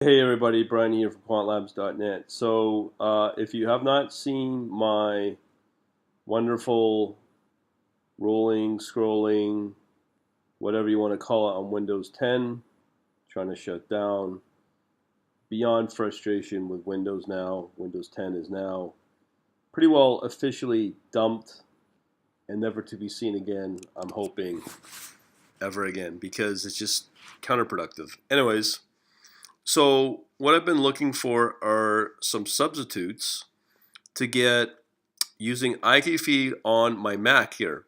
Hey everybody, Brian here from quantlabs.net. So if you have not seen my wonderful rolling, scrolling, whatever you want to call it on Windows 10, trying to shut down, beyond frustration with Windows now, Windows 10 is now pretty well officially dumped and never to be seen again, I'm hoping, ever again, because it's just counterproductive. Anyways, so what I've been looking for are some substitutes to get using IQFeed on my Mac here.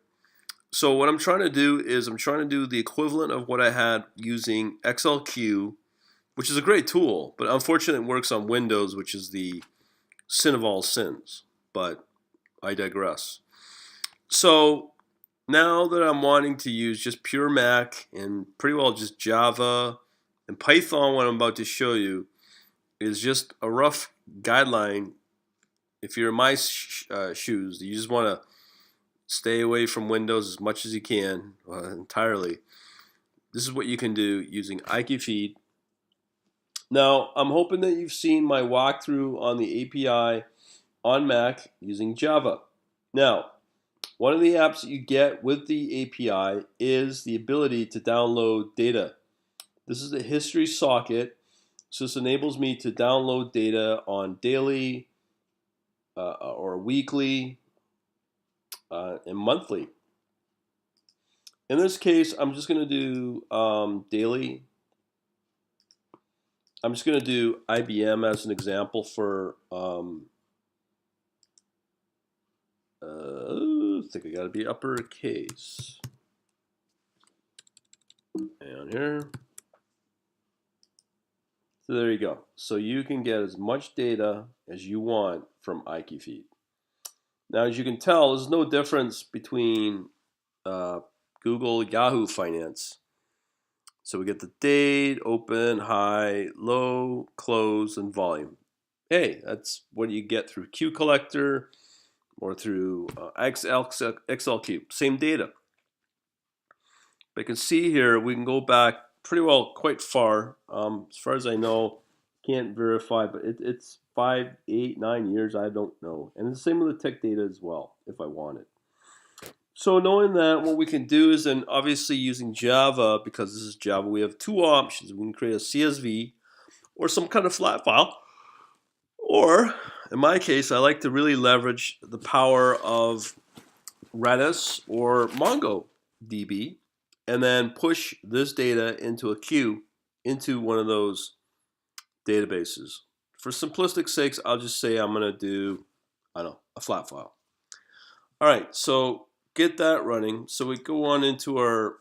So what I'm trying to do is I'm trying to do the equivalent of what I had using XLQ, which is a great tool, but unfortunately it works on Windows, which is the sin of all sins. But I digress. So now that I'm wanting to use just pure Mac and pretty well just Java and Python, what I'm about to show you is just a rough guideline. If you're in my shoes, you just want to stay away from Windows as much as you can, entirely. This is what you can do using IQFeed. Now, I'm hoping that you've seen my walkthrough on the API on Mac using Java. Now, one of the apps that you get with the API is the ability to download data. This is the history socket, so this enables me to download data on daily or weekly and monthly. In this case, I'm just going to do daily. I'm just going to do IBM as an example for, I think I got to be uppercase. Down here. So there you go. So you can get as much data as you want from IQFeed. Now, as you can tell, there's no difference between Google, Yahoo Finance. So we get the date, open, high, low, close, and volume. Hey, that's what you get through Q Collector or through XLQ. Same data. But you can see here, we can go back pretty well quite far. As far as I know, can't verify, but it's 5, 8, 9 years, I don't know. And it's the same with the tech data as well, if I want it. So knowing that, what we can do is then obviously using Java, because this is Java, we have two options. We can create a CSV or some kind of flat file. Or, in my case, I like to really leverage the power of Redis or MongoDB and then push this data into a queue into one of those databases. For simplistic sakes, I'll just say I'm going to do, I don't know, a flat file. All right, so get that running. So we go on into our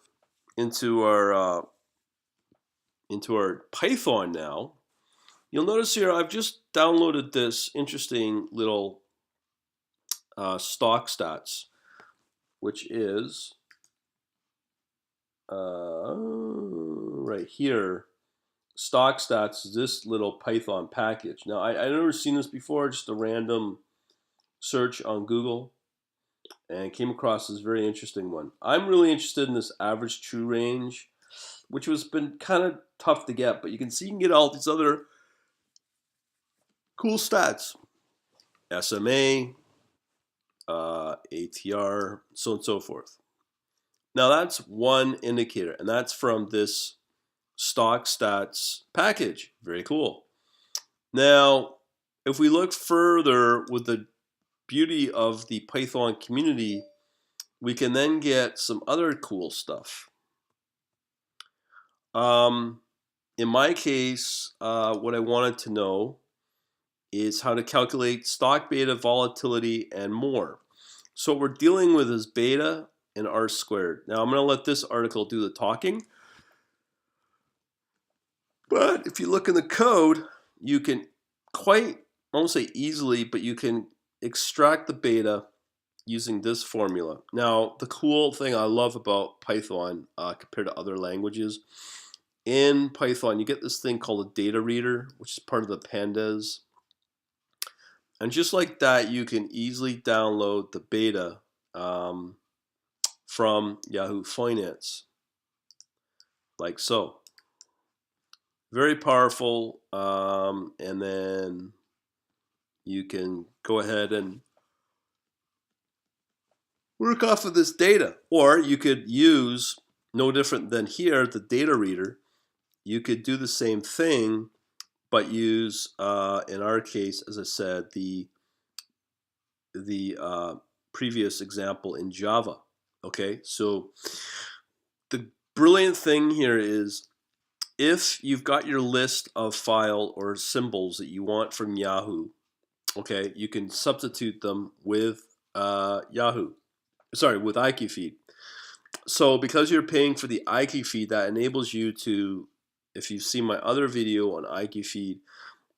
Python now. You'll notice here I've just downloaded this interesting little stock stats, which is right here. Stock stats is this little Python package. Now I've never seen this before, just a random search on Google, and came across this very interesting one. I'm really interested in this average true range, which has been kind of tough to get, but you can see you can get all these other cool stats. SMA, ATR, so on and so forth. Now that's one indicator, and that's from this stock stats package. Very cool. Now, if we look further with the beauty of the Python community, we can then get some other cool stuff. In my case, what I wanted to know is how to calculate stock beta, volatility, and more. So what we're dealing with is beta and R squared. Now I'm going to let this article do the talking. But if you look in the code, you can I won't say easily, but you can extract the beta using this formula. Now, the cool thing I love about Python compared to other languages, in Python, you get this thing called a data reader, which is part of the pandas. And just like that, you can easily download the beta from Yahoo Finance, like so. Very powerful and then you can go ahead and work off of this data. Or you could use, no different than here, the data reader. You could do the same thing, but use, in our case, as I said, the previous example in Java. Okay, so the brilliant thing here is, if you've got your list of file or symbols that you want from Yahoo, okay, you can substitute them with Yahoo. Sorry, with IQFeed. So because you're paying for the IQFeed, that enables you to, if you've seen my other video on IQFeed,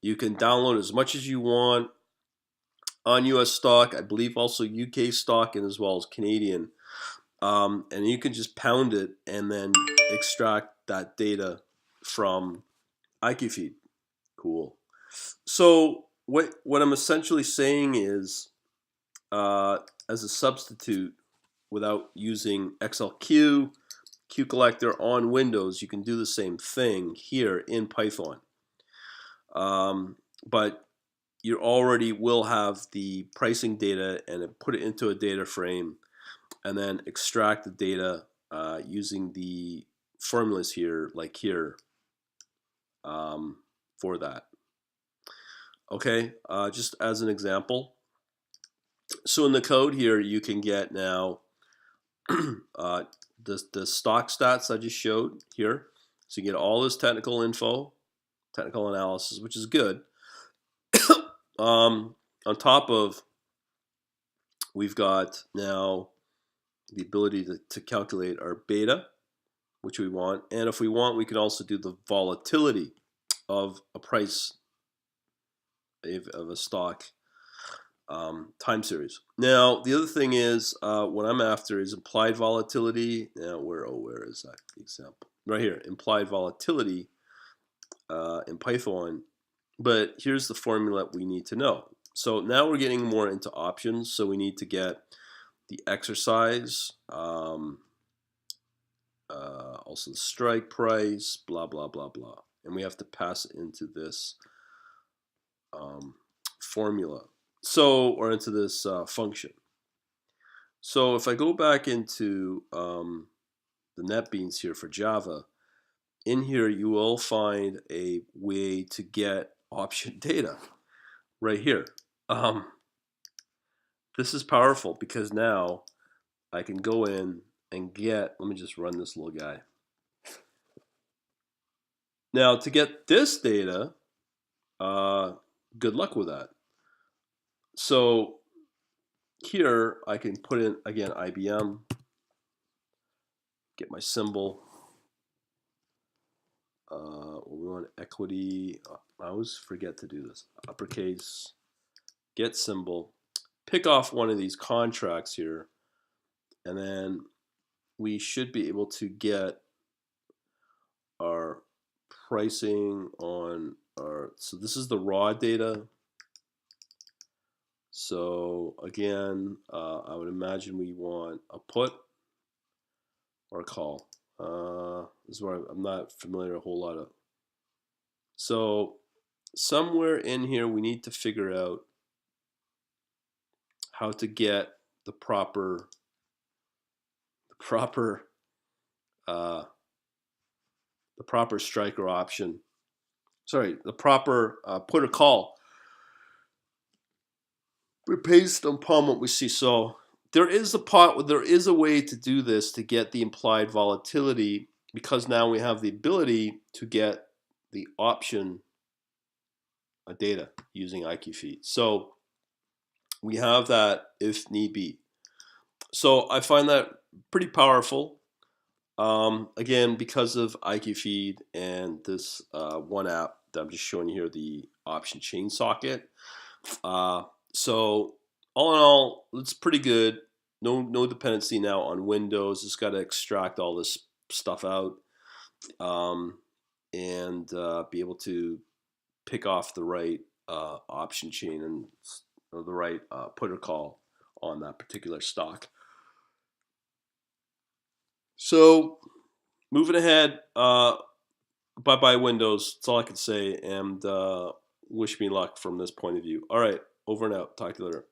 you can download as much as you want on US stock, I believe also UK stock, and as well as Canadian. And you can just pound it and then extract that data from IQFeed. Cool. So what I'm essentially saying is, as a substitute, without using XLQ, Q collector on Windows, you can do the same thing here in Python. But you already will have the pricing data and put it into a data frame, and then extract the data using the formulas here, like here, for that. Okay, just as an example. So in the code here, you can get now the stock stats I just showed here. So you get all this technical info, technical analysis, which is good. On top of, we've got now the ability to calculate our beta, which we want. And if we want, we can also do the volatility of a price of a stock time series. Now, the other thing is, what I'm after is implied volatility. Now, where is that example? Right here, implied volatility in Python. But here's the formula we need to know. So now we're getting more into options. So we need to get the exercise, also the strike price, blah, blah, blah, blah. And we have to pass it into this formula. So, or into this function. So if I go back into the NetBeans here for Java, in here you will find a way to get option data right here. This is powerful because now I can go in and get, let me just run this little guy. Now to get this data, good luck with that. So here I can put in, again, IBM, get my symbol. We want equity. I always forget to do this. Uppercase, get symbol, pick off one of these contracts here, and then we should be able to get our pricing on our, so this is the raw data. So again, I would imagine we want a put or a call. This is where I'm not familiar a whole lot of. So somewhere in here we need to figure out how to get the proper strike or option. Sorry, the proper put or call based upon what we see. So there is a way to do this to get the implied volatility, because now we have the ability to get the option data using IQFeed. So we have that if need be. So I find that pretty powerful. Again, because of IQFeed and this one app that I'm just showing you here, the option chain socket. So all in all, it's pretty good. No dependency now on Windows. Just got to extract all this stuff out and be able to pick off the right option chain and the right put or call on that particular stock. So moving ahead, bye bye Windows. That's all I can say. And wish me luck from this point of view. All right, over and out. Talk to you later.